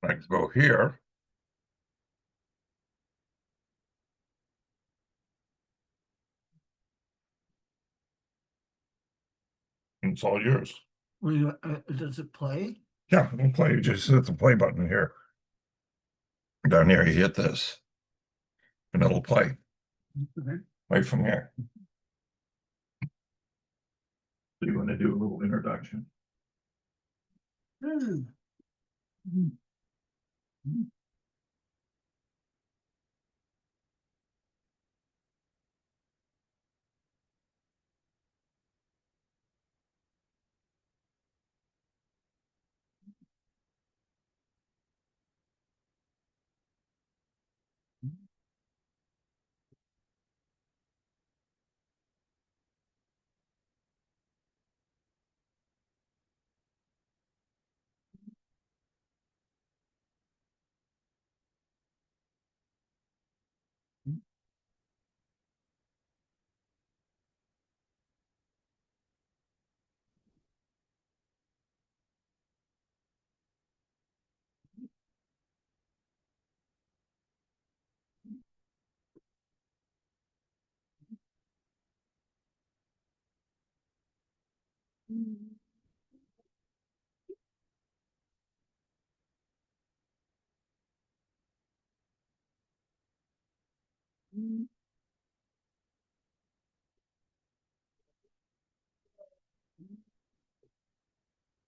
I can go here. And it's all yours. Does it play? Yeah, it'll play. You just hit the play button here. Down here, you hit this, and it'll play right from here. So you want to do a little introduction?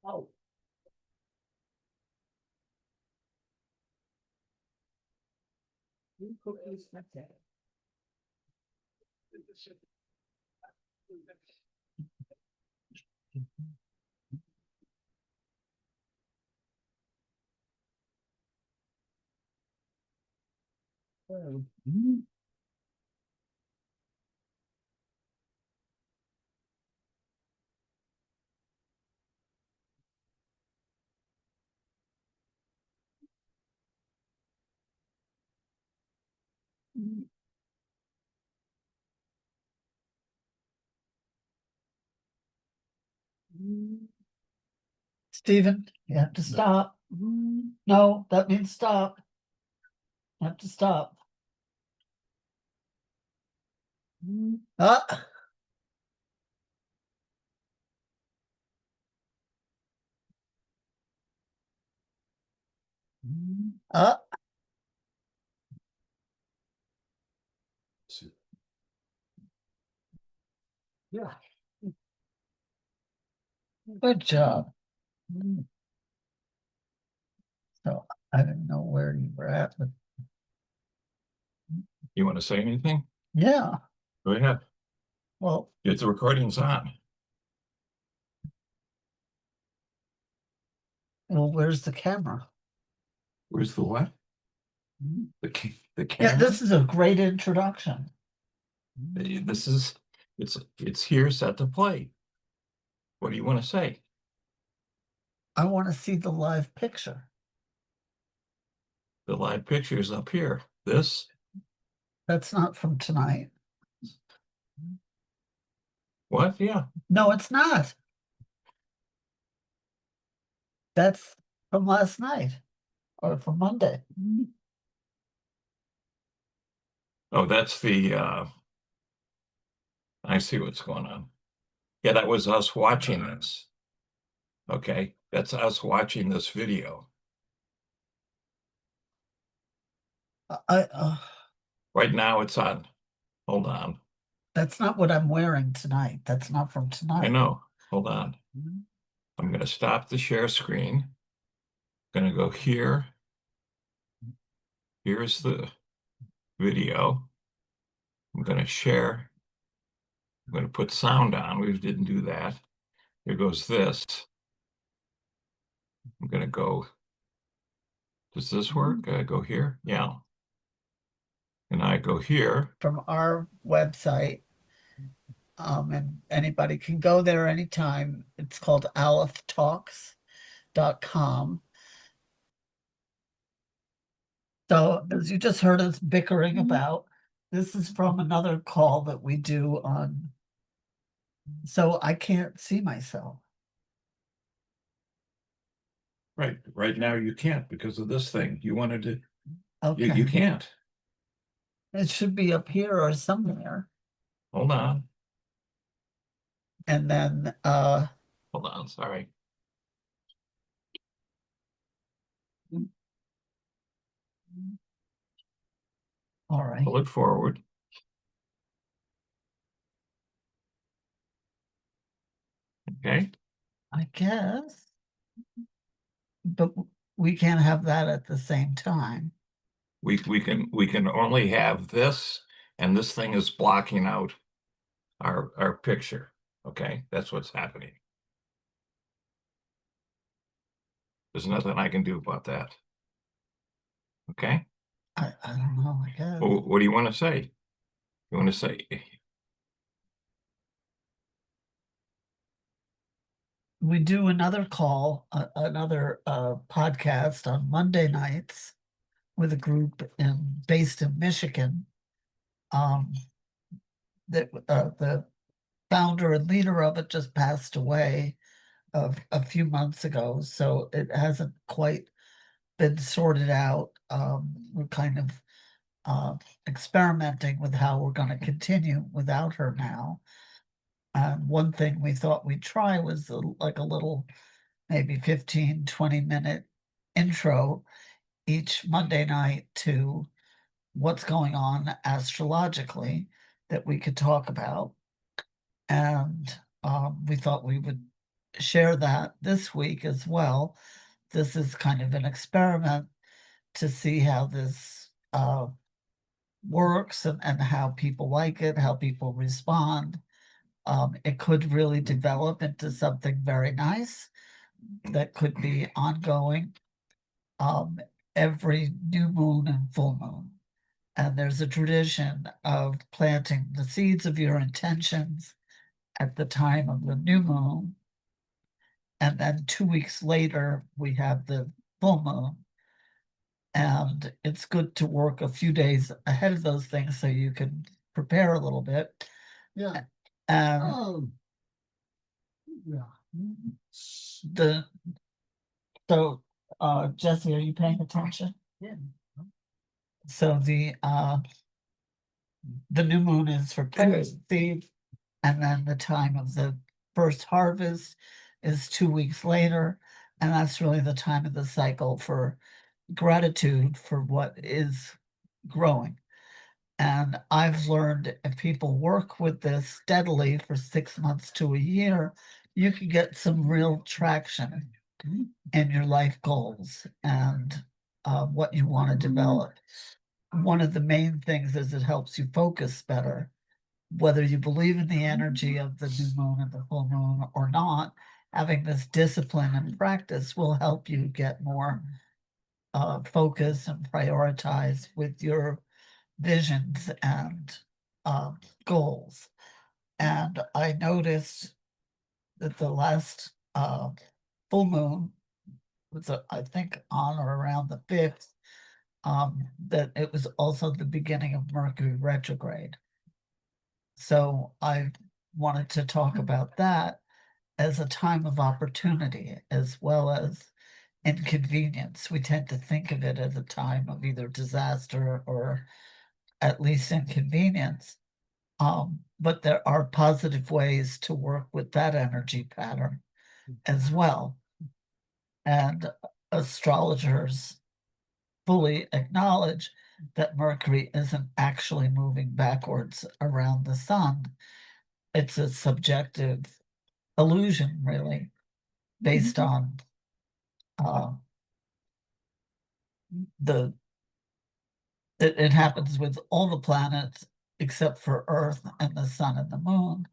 Oh. Cookies, that's it. Stephen, you have to stop. No, that means stop. You have to stop. Ah. Ah. Yeah. Good job. So I didn't know where you were at, but You want to say anything? yeah. Go ahead. Well, Get the recordings on. where's the camera? Where's the what? The Yeah, camera? this is a great introduction. This is it's here set to play. What do you want to say? I want to see the live picture. The live picture is up here. This? That's not from tonight. What? Yeah. No, it's not. That's from last night or from Monday. Oh, that's the I see what's going on. Yeah, that was us watching this. Okay, that's us watching this video. Right now it's on. Hold on. That's not what I'm wearing tonight. That's not from tonight. I know. Hold on. I'm going to stop the share screen. Going to go here. Here's the video. I'm going to share. I'm going to put sound on. We didn't do that. Here goes this. I'm going to go. Does this work? I go here? Yeah. And I go here. From our website. And anybody can go there anytime. It's called alephtalks.com. So as you just heard us bickering about, this is from another call that we do on. So I can't see myself. Right now you can't because of this thing. You wanted to, Okay. you can't. It should be up here or somewhere. Hold on, And then, hold on, sorry. all right, Pull it forward. Okay, I guess. But we can't have that at the same time. we can only have this, and this thing is blocking out our picture. Okay, that's what's happening. There's nothing I can do about that. Okay, I don't know, I guess. well, what do you want to say? You want to say, We do another call, another podcast on Monday nights with a group based in Michigan. The founder and leader of it just passed away a few months ago, so it hasn't quite been sorted out. We're kind of experimenting with how we're going to continue without her now. And one thing we thought we'd try was like a little, maybe 15-20 minute intro each Monday night to what's going on astrologically that we could talk about. And we thought we would share that this week as well. This is kind of an experiment to see how this works and how people like it, how people respond. It could really develop into something very nice that could be ongoing every new moon and full moon. And there's a tradition of planting the seeds of your intentions at the time of the new moon. And then 2 weeks later, we have the full moon. And it's good to work a few days ahead of those things so you can prepare a little bit. Yeah. And Yeah. the so Jesse, are you paying attention? Yeah. So the new moon is for seed, and then the time of the first harvest is 2 weeks later, and that's really the time of the cycle for gratitude for what is growing. And I've learned if people work with this steadily for 6 months to a year, you can get some real traction in your life goals and what you want to develop. One of the main things is it helps you focus better. Whether you believe in the energy of the new moon and the full moon or not, having this discipline and practice will help you get more focus and prioritize with your visions and goals. And I noticed that the last full moon was, I think, on or around the 5th, that it was also the beginning of Mercury retrograde. So I wanted to talk about that as a time of opportunity as well as inconvenience. We tend to think of it as a time of either disaster or at least inconvenience. But there are positive ways to work with that energy pattern as well. And astrologers fully acknowledge that Mercury isn't actually moving backwards around the sun. It's a subjective illusion, really, based on the it happens with all the planets except for Earth and the sun and the moon.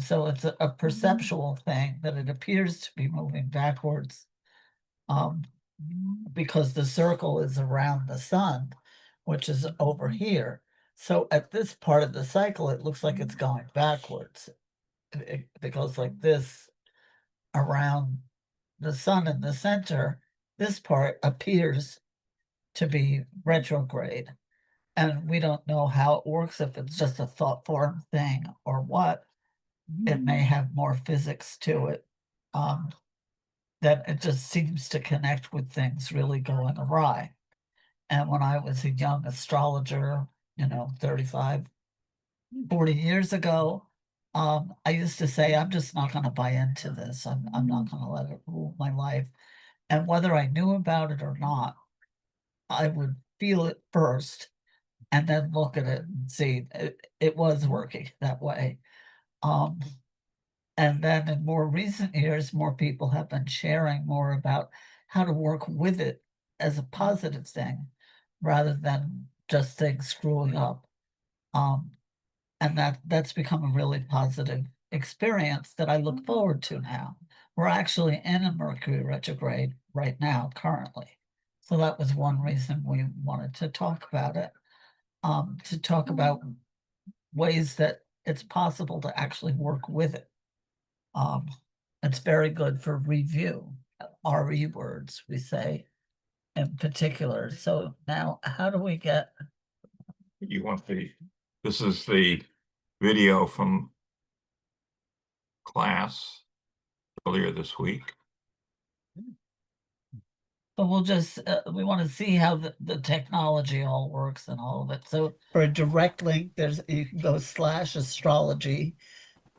So it's a perceptual thing that it appears to be moving backwards because the circle is around the sun, which is over here. So at this part of the cycle, it looks like it's going backwards. It goes like this around the sun in the center. This part appears to be retrograde. And we don't know how it works, if it's just a thought form thing or what. It may have more physics to it. then it just seems to connect with things really going awry. And when I was a young astrologer, 35, 40 years ago, I used to say, I'm just not going to buy into this. I'm not going to let it rule my life. And whether I knew about it or not, I would feel it first and then look at it and see it was working that way. And then in more recent years, more people have been sharing more about how to work with it as a positive thing rather than just things screwing up. And that's become a really positive experience that I look forward to now. We're actually in a Mercury retrograde right now, currently. So that was one reason we wanted to talk about it, to talk about ways that it's possible to actually work with it. It's very good for review, RE words, we say in particular. So now, how do we get? This is the video from class earlier this week. But we'll just, we want to see how the technology all works and all of it. So for a direct link, you can go /astrology,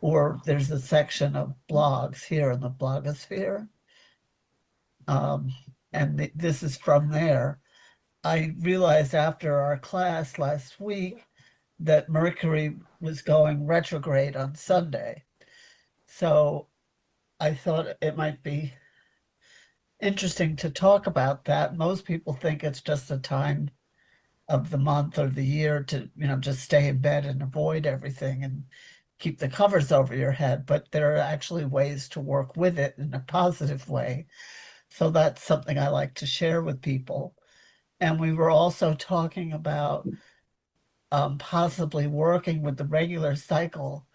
or there's a section of blogs here in the blogosphere. And this is from there. I realized after our class last week that Mercury was going retrograde on Sunday. So I thought it might be interesting to talk about that. Most people think it's just a time of the month or the year to, just stay in bed and avoid everything and keep the covers over your head. But there are actually ways to work with it in a positive way. So that's something I like to share with people. And we were also talking about possibly working with the regular cycle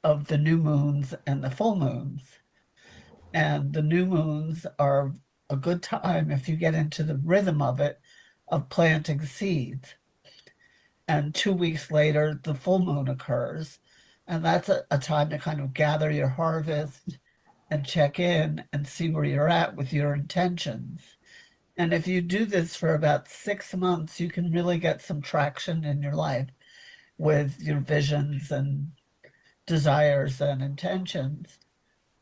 of the new moons and the full moons. And the new moons are a good time if you get into the rhythm of it, of planting seeds. And 2 weeks later, the full moon occurs. And that's a time to kind of gather your harvest and check in and see where you're at with your intentions. And if you do this for about 6 months, you can really get some traction in your life with your visions and desires and intentions.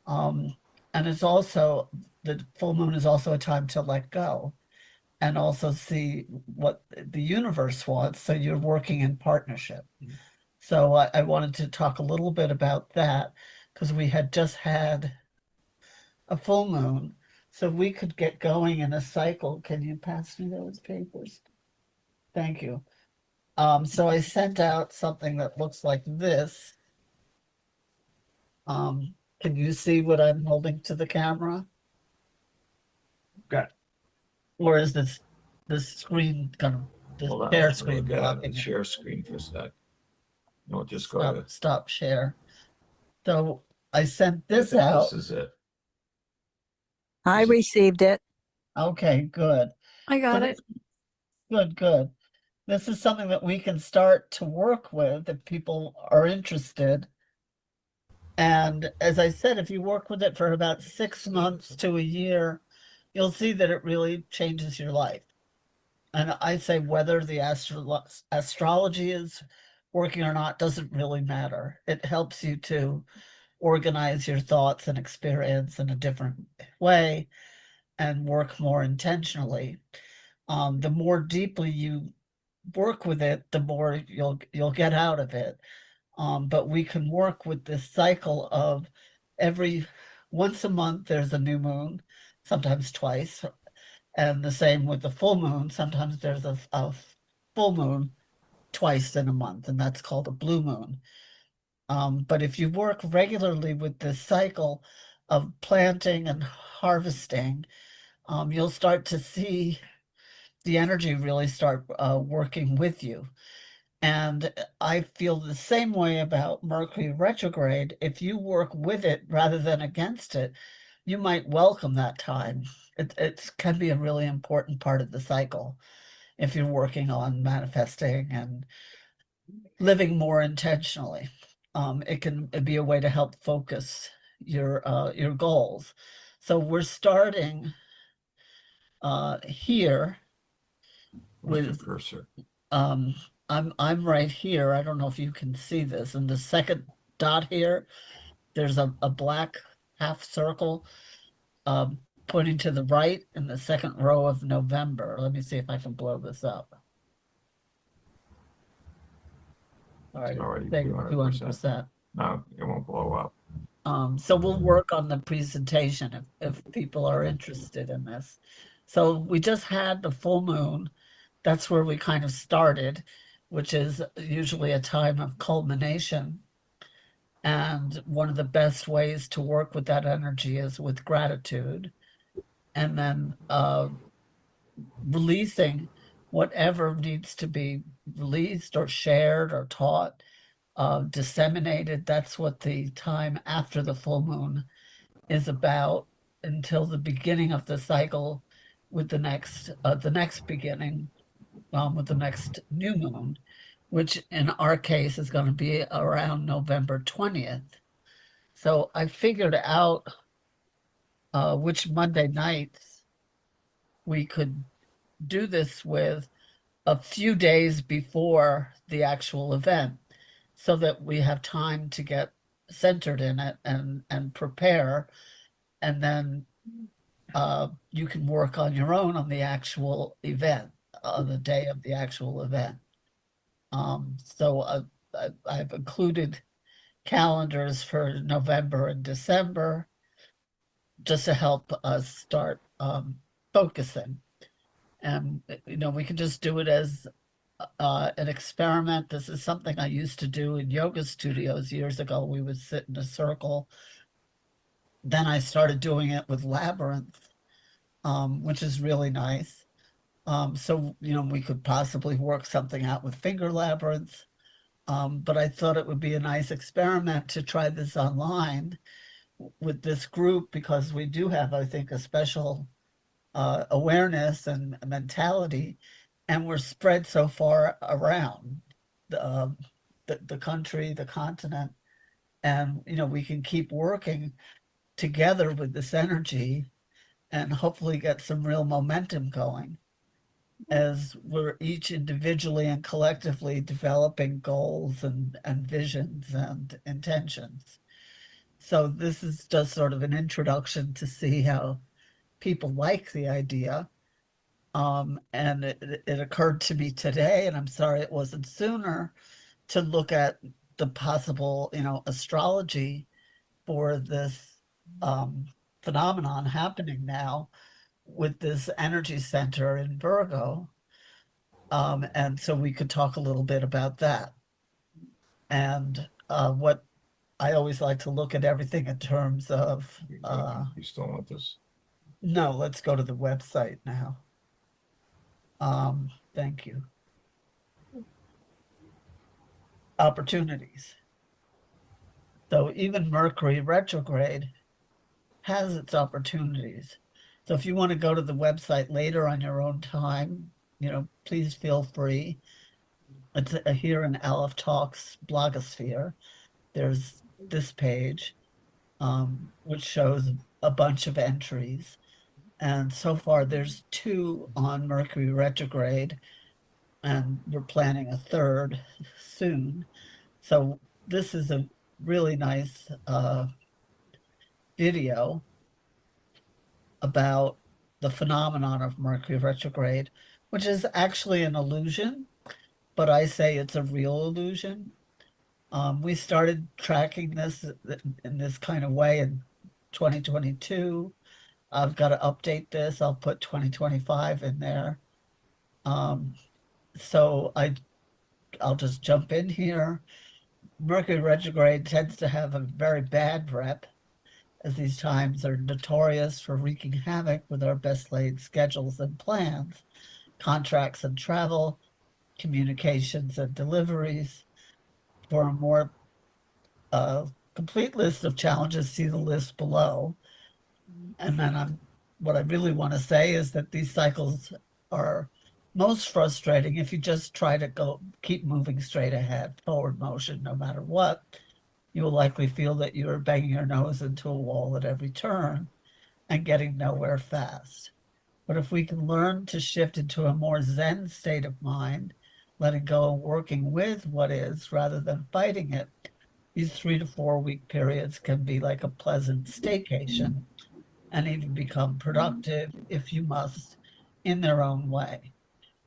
And it's also, the full moon is also a time to let go and also see what the universe wants. So you're working in partnership. So I wanted to talk a little bit about that because we had just had a full moon. So we could get going in a cycle. Can you pass me those papers? Thank you. So I sent out something that looks like this. Can you see what I'm holding to the camera? Got Or is this screen kind of the share screen blocking it? Share screen for a sec. We'll just go to Stop share. So I sent this out. This is it. I received it. Okay, good. I got it. Good. This is something that we can start to work with if people are interested. And as I said, if you work with it for about 6 months to a year, you'll see that it really changes your life. And I say whether the astrology is working or not doesn't really matter. It helps you to organize your thoughts and experience in a different way and work more intentionally. The more deeply you work with it, the more you'll get out of it. But we can work with this cycle of once a month there's a new moon, sometimes twice, and the same with the full moon. Sometimes there's a full moon twice in a month, and that's called a blue moon. But if you work regularly with this cycle of planting and harvesting, you'll start to see the energy really start working with you. And I feel the same way about Mercury retrograde. If you work with it rather than against it, you might welcome that time. It can be a really important part of the cycle if you're working on manifesting and living more intentionally. It can be a way to help focus your goals. So we're starting here Where's your with cursor? I'm right here. I don't know if you can see this. In the second dot here, there's a black half circle pointing to the right in the second row of November. Let me see if I can blow this up. All right, It's already say 200%. 200%. No, it won't blow up. So we'll work on the presentation if people are interested in this. So we just had the full moon. That's where we kind of started, which is usually a time of culmination. And one of the best ways to work with that energy is with gratitude. And then releasing whatever needs to be released or shared or taught, disseminated. That's what the time after the full moon is about until the beginning of the cycle with the next beginning, with the next new moon, which in our case is going to be around November 20th. So I figured out which Monday nights we could do this with a few days before the actual event so that we have time to get centered in it and prepare, and then you can work on your own on the actual event, on the day of the actual event. So I've included calendars for November and December just to help us start focusing. And, we can just do it as an experiment. This is something I used to do in yoga studios years ago. We would sit in a circle. Then I started doing it with Labyrinths, which is really nice. So, we could possibly work something out with finger labyrinths. But I thought it would be a nice experiment to try this online with this group because we do have, I think, a special awareness and mentality, and we're spread so far around the country, the continent, and we can keep working together with this energy and hopefully get some real momentum going as we're each individually and collectively developing goals and visions and intentions. So this is just sort of an introduction to see how people like the idea. And it occurred to me today, and I'm sorry it wasn't sooner, to look at the possible, astrology for this phenomenon happening now with this energy center in Virgo. And so we could talk a little bit about that. And what I always like to look at everything in terms of, You still want this? no, let's go to the website now. Thank you. Opportunities. So even Mercury retrograde has its opportunities. So if you want to go to the website later on your own time, please feel free. It's here in Aleph Talks blogosphere. There's this page, which shows a bunch of entries. And so far, there's 2 on Mercury retrograde, and we're planning a third soon. So this is a really nice video about the phenomenon of Mercury retrograde, which is actually an illusion, but I say it's a real illusion. We started tracking this in this kind of way in 2022. I've got to update this. I'll put 2025 in there. So I'll just jump in here. Mercury retrograde tends to have a very bad rep, as these times are notorious for wreaking havoc with our best laid schedules and plans, contracts and travel, communications and deliveries. For a more complete list of challenges, see the list below. And then what I really want to say is that these cycles are most frustrating if you just try to keep moving straight ahead, forward motion, no matter what. You will likely feel that you're banging your nose into a wall at every turn. and getting nowhere fast. But if we can learn to shift into a more Zen state of mind, letting go and working with what is rather than fighting it, these 3 to 4 week periods can be like a pleasant staycation and even become productive, if you must, in their own way.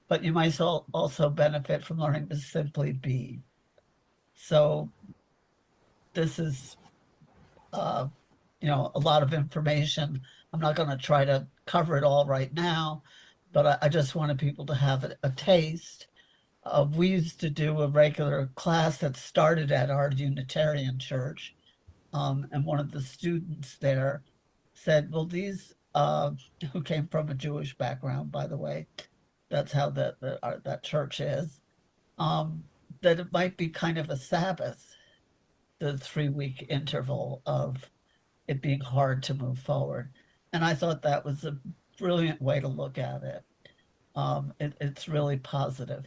But you might also benefit from learning to simply be. So this is, uh, a lot of information. I'm not going to try to cover it all right now, but I just wanted people to have a taste. We used to do a regular class that started at our Unitarian church. And one of the students there said, well, these, who came from a Jewish background, by the way, that's how that church is, that it might be kind of a Sabbath, the 3 week interval of it being hard to move forward. And I thought that was a brilliant way to look at it. It's really positive.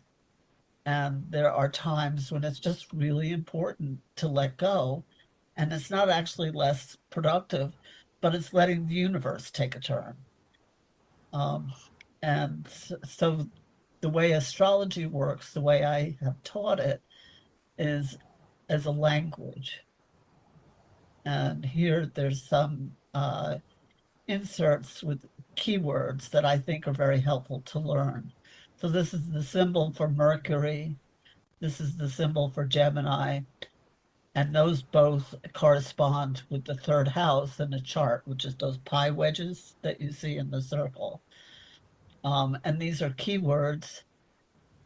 And there are times when it's just really important to let go. And it's not actually less productive, but it's letting the universe take a turn. And so the way astrology works, the way I have taught it, is as a language. And here there's some inserts with keywords that I think are very helpful to learn. So this is the symbol for Mercury. This is the symbol for Gemini. And those both correspond with the third house in the chart, which is those pi wedges that you see in the circle. And these are keywords.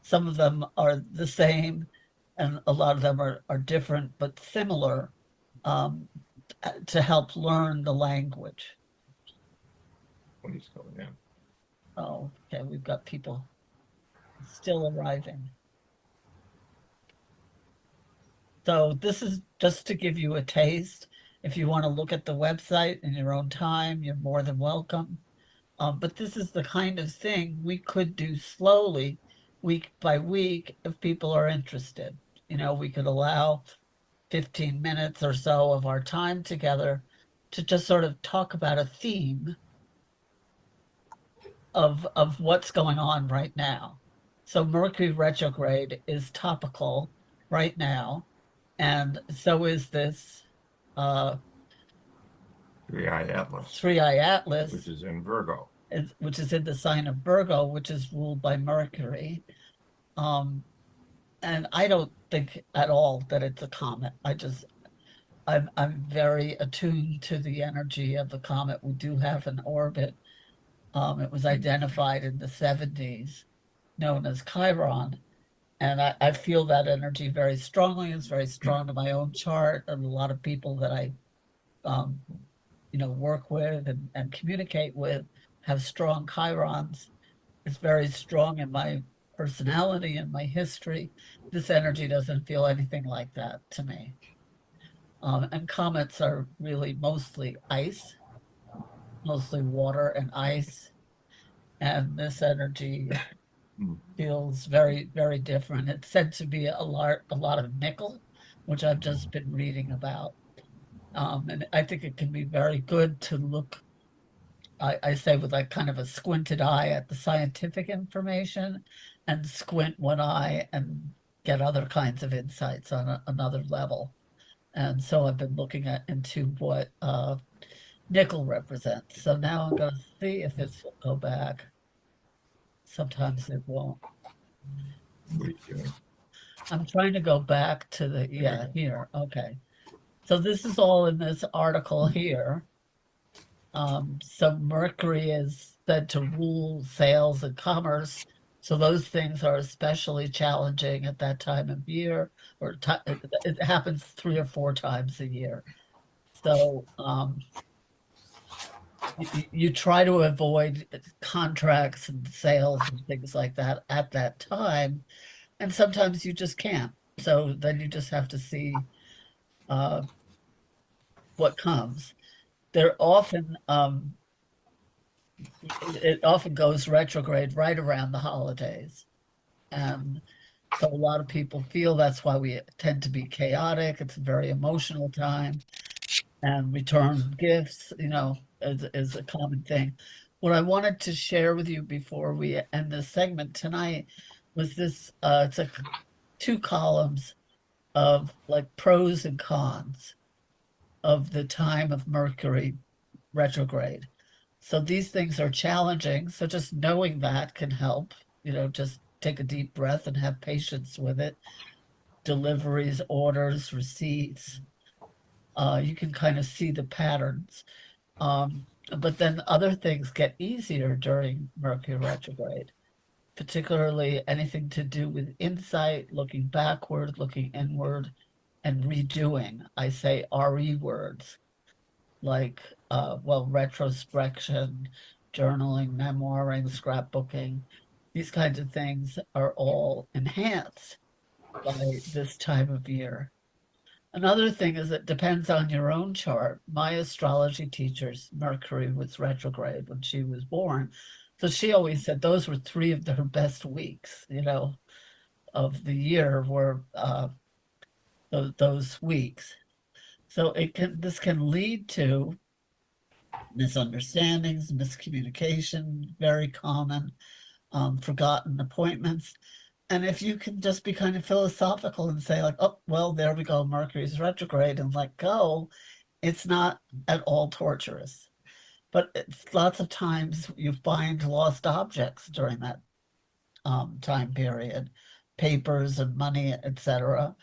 Some of them are the same, and a lot of them are different, but similar, to help learn the language. When he's coming in. Oh, okay, we've got people still arriving. So this is just to give you a taste. If you want to look at the website in your own time, you're more than welcome. But this is the kind of thing we could do slowly, week by week, if people are interested. We could allow 15 minutes or so of our time together to just sort of talk about a theme of what's going on right now. So Mercury retrograde is topical right now, and so is this 3-eye Atlas, 3-eye Atlas, which is in Virgo. which is in the sign of Virgo, which is ruled by Mercury. And I don't think at all that it's a comet. I'm very attuned to the energy of the comet. We do have an orbit. It was identified in the 70s, known as Chiron. And I feel that energy very strongly. It's very strong to my own chart, and a lot of people that I work with and communicate with have strong chirons. It's very strong in my personality and my history. This energy doesn't feel anything like that to me. And comets are really mostly ice, mostly water and ice. And this energy feels very, very different. It's said to be a lot of nickel, which I've just been reading about. And I think it can be very good to look, I say, with like kind of a squinted eye at the scientific information, and squint one eye and get other kinds of insights on another level. And so I've been looking into what nickel represents. So now I'm going to see if this will go back. Sometimes it won't. What are you doing? I'm trying to go back to the, here. Okay. So this is all in this article here. So Mercury is said to rule sales and commerce. So those things are especially challenging at that time of year, or it happens 3 or 4 times a year. So you try to avoid contracts and sales and things like that at that time, and sometimes you just can't. So then you just have to see what comes. They're often it often goes retrograde right around the holidays. And so a lot of people feel that's why we tend to be chaotic. It's a very emotional time, and return gifts, is a common thing. What I wanted to share with you before we end this segment tonight was this, it's a 2 columns of like pros and cons of the time of Mercury retrograde. So these things are challenging. So just knowing that can help, just take a deep breath and have patience with it. Deliveries, orders, receipts, you can kind of see the patterns. But then other things get easier during Mercury retrograde, particularly anything to do with insight, looking backward, looking inward, and redoing. I say RE words like, retrospection, journaling, memoiring, scrapbooking. These kinds of things are all enhanced by this time of year. Another thing is it depends on your own chart. My astrology teacher's Mercury was retrograde when she was born. So she always said those were 3 of her best weeks, of the year were those weeks. So this can lead to misunderstandings, miscommunication, very common, forgotten appointments. And if you can just be kind of philosophical and say, like, oh, well, there we go, Mercury's retrograde, and let go, it's not at all torturous. But it's lots of times you find lost objects during that time period, papers and money, etc.,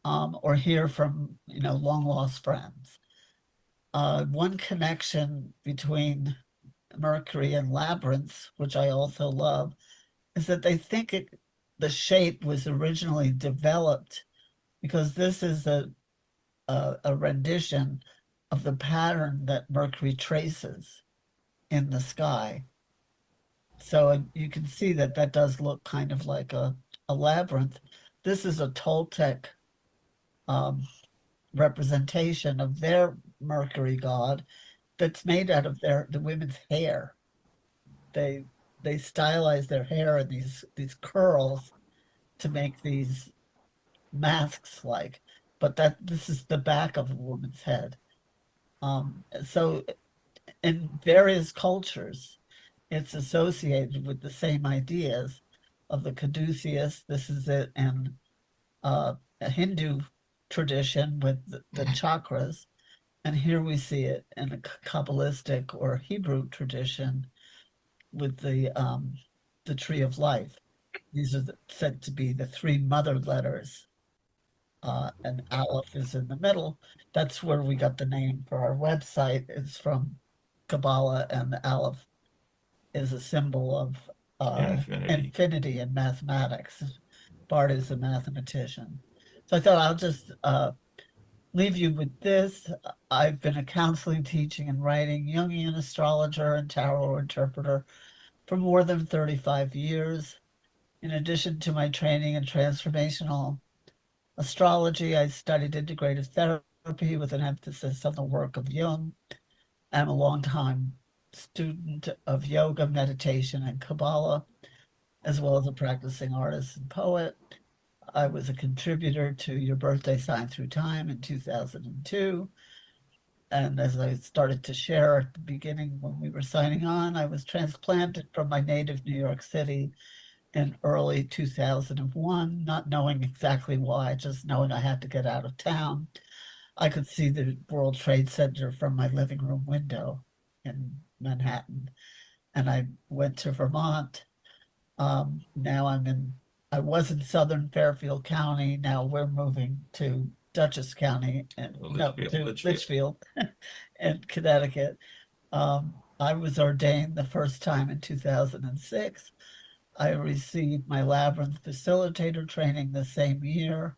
or hear from long lost friends. One connection between Mercury and Labyrinths, which I also love, is that they think the shape was originally developed because this is a rendition of the pattern that Mercury traces in the sky. So you can see that does look kind of like a labyrinth. This is a Toltec um, representation of their Mercury god that's made out of the women's hair. They they stylize their hair in these curls to make these masks like, but this is the back of a woman's head. So in various cultures, it's associated with the same ideas of the caduceus. This is it in a Hindu tradition with the chakras, and here we see it in a Kabbalistic or Hebrew tradition with the tree of life. These are said to be the 3 mother letters, and Aleph is in the middle. That's where we got the name for our website. It's from Kabbalah, and the Aleph is a symbol of infinity in mathematics. Bart is a mathematician. So I thought I'll just leave you with this. I've been a counseling, teaching, and writing Jungian astrologer and tarot interpreter for more than 35 years. In addition to my training in transformational astrology, I studied integrative therapy with an emphasis on the work of Jung. I'm a longtime student of yoga, meditation, and Kabbalah, as well as a practicing artist and poet. I was a contributor to Your Birthday Sign Through Time in 2002. And as I started to share at the beginning when we were signing on, I was transplanted from my native New York City in early 2001, not knowing exactly why, just knowing I had to get out of town. I could see the World Trade Center from my living room window in Manhattan. And I went to Vermont. Now I was in Southern Fairfield County. Now we're moving to Dutchess County and Litchfield in Connecticut. I was ordained the first time in 2006. I received my Labyrinth facilitator training the same year.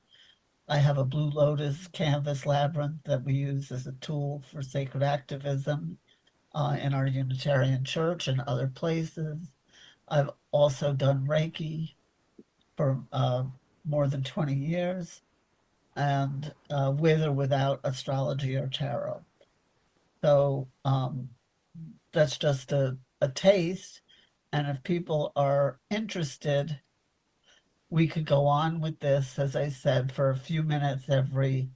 I have a Blue Lotus canvas labyrinth that we use as a tool for sacred activism in our Unitarian church and other places. I've also done Reiki for more than 20 years, and with or without astrology or tarot. So that's just a taste. And if people are interested, we could go on with this, as I said, for a few minutes every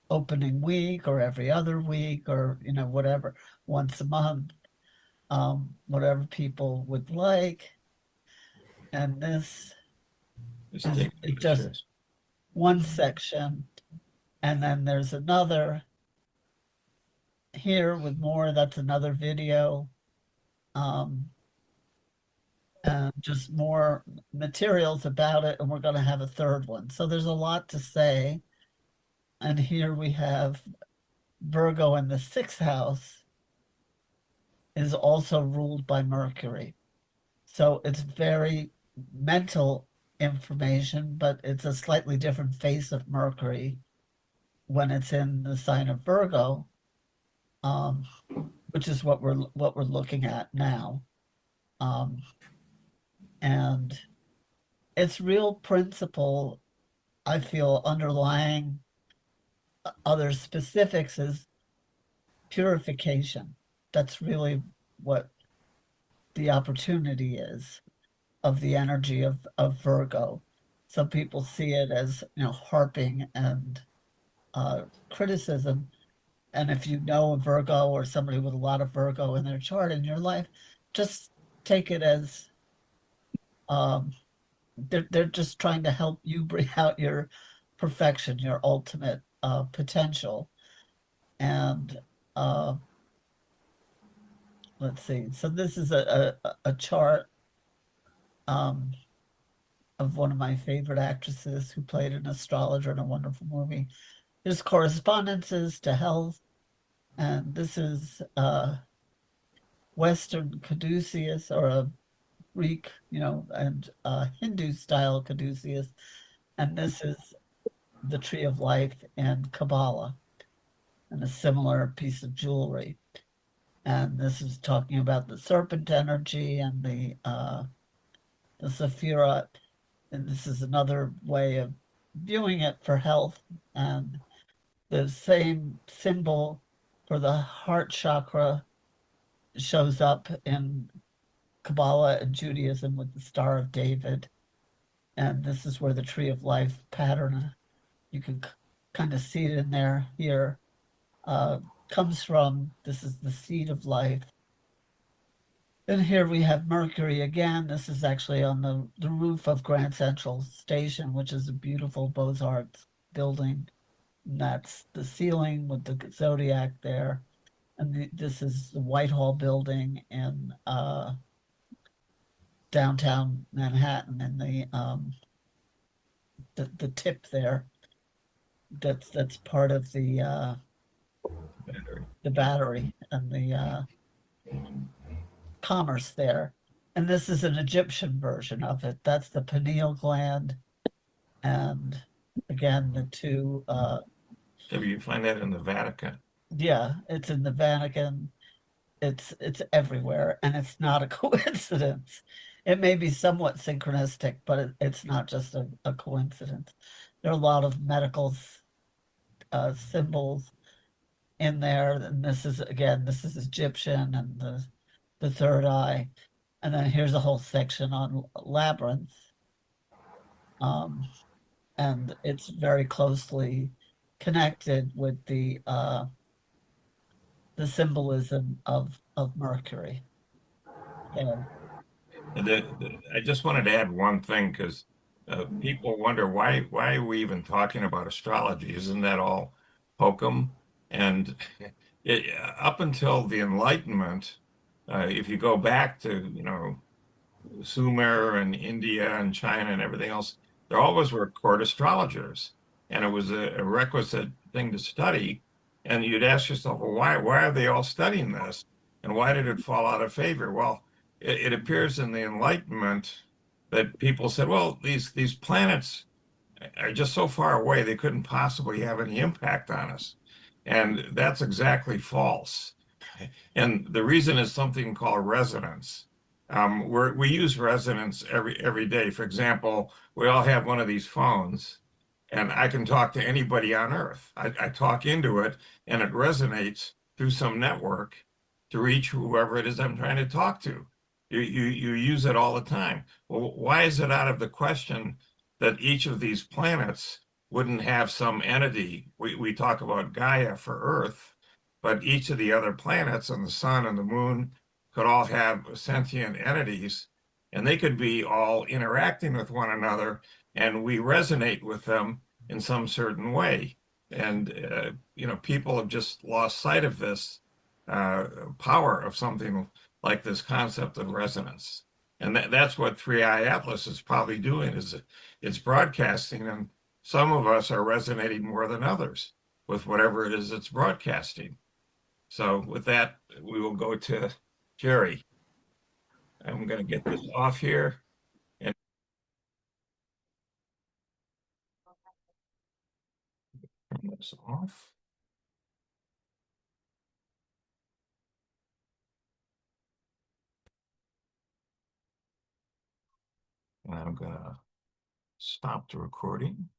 opening week or every other week or, whatever, once a month, whatever people would like. And this Just is take just pictures. one section. And then there's another here with more. That's another video. And just more materials about it. And we're going to have a third one. So there's a lot to say. And here we have Virgo in the sixth house is also ruled by Mercury. So it's very mental information, but it's a slightly different face of Mercury when it's in the sign of Virgo, um, which is what we're looking at now. Um, and its real principle, I feel, underlying other specifics is purification. That's really what the opportunity is of the energy of Virgo. Some people see it as, harping and criticism. And if you know a Virgo or somebody with a lot of Virgo in their chart in your life, just take it as they're just trying to help you bring out your perfection, your ultimate potential. And uh, let's see. So this is a chart um, of one of my favorite actresses who played an astrologer in a wonderful movie. There's correspondences to health, and this is Western caduceus or a Greek, and Hindu style caduceus, and this is the tree of life and Kabbalah, and a similar piece of jewelry. And this is talking about the serpent energy and the Sephirah, and this is another way of viewing it for health. And the same symbol for the heart chakra shows up in Kabbalah and Judaism with the Star of David. And this is where the tree of life pattern, you can kind of see it in there here, comes from. This is the seed of life. And here we have Mercury again. This is actually on the roof of Grand Central Station, which is a beautiful Beaux-Arts building. And that's the ceiling with the Zodiac there. And this is the Whitehall building in downtown Manhattan, and the tip there. That's part of the Battery. battery and the commerce there. And this is an Egyptian version of it. That's the pineal gland. And again, the two, So you find that in the Vatican. yeah, it's in the Vatican. It's everywhere, and it's not a coincidence. It may be somewhat synchronistic, but it's not just a coincidence. There are a lot of medical symbols in there, and this is Egyptian and the third eye. And then here's a whole section on labyrinths. And it's very closely connected with the symbolism of Mercury. So, I just wanted to add one thing because people wonder why are we even talking about astrology? Isn't that all hokum? And up until the Enlightenment, if you go back to Sumer and India and China and everything else, there always were court astrologers, and it was a requisite thing to study. And you'd ask yourself, well, why are they all studying this? And why did it fall out of favor? Well, it appears in the Enlightenment that people said, well, these planets are just so far away, they couldn't possibly have any impact on us. And that's exactly false. And the reason is something called resonance. We use resonance every day. For example, we all have one of these phones, and I can talk to anybody on Earth. I talk into it, and it resonates through some network to reach whoever it is I'm trying to talk to. You use it all the time. Well, why is it out of the question that each of these planets wouldn't have some entity. We talk about Gaia for Earth, but each of the other planets and the sun and the moon could all have sentient entities, and they could be all interacting with one another, and we resonate with them in some certain way. And people have just lost sight of this power of something like this concept of resonance. And that's what Three Eye Atlas is probably doing, is it's broadcasting, and some of us are resonating more than others with whatever it is it's broadcasting. So with that, we will go to Jerry. I'm going to get this off here. And turn this off. And I'm going to stop the recording.